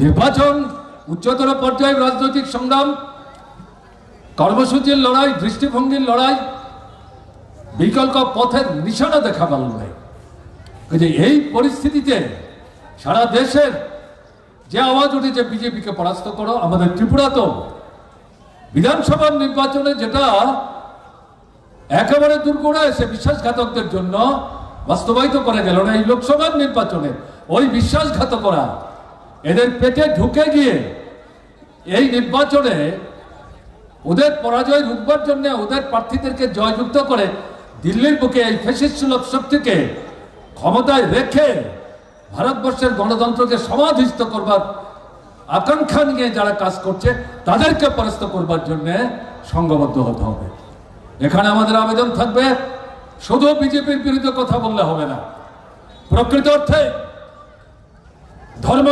নির্বাচন উচ্চতর পর্যায়ের রাজনৈতিক সংগ্রাম, কর্মসূচির লড়াই, দৃষ্টিভঙ্গির লড়াই, বিকল্প পথের নিশানা দেখাবার লড়াই। কিন্তু এই পরিস্থিতিতে সারা দেশের যে আওয়াজ উঠেছে বিজেপিকে পরাস্ত করো, আমাদের ত্রিপুরা তো বিধানসভার নির্বাচনে যেটা একেবারে দুর্গড়া এসে বিশ্বাসঘাতকদের জন্য বাস্তবায়িত করা গেল না, এই লোকসভার নির্বাচনে ওই বিশ্বাসঘাতকরা এদের পেটে ঢুকে গিয়ে এই নির্বাচনে ওদের পরাজয় রুখবার জন্য ওদের প্রার্থীদেরকে জয়যুক্ত করে দিল্লির বুকে এই ফ্যাসিস্ট সুলভ শক্তিকে ক্ষমতায় রেখে ভারতবর্ষের গণতন্ত্রকে সমাধিস্থ করবার আকাঙ্ক্ষা নিয়ে যারা কাজ করছে তাদেরকে পরাস্ত করবার জন্য সংঘবদ্ধ হতে হবে। এখানে আমাদের আবেদন থাকবে, শুধু বিজেপির বিরুদ্ধে কথা বললে হবে না, প্রকৃত অর্থে ধর্ম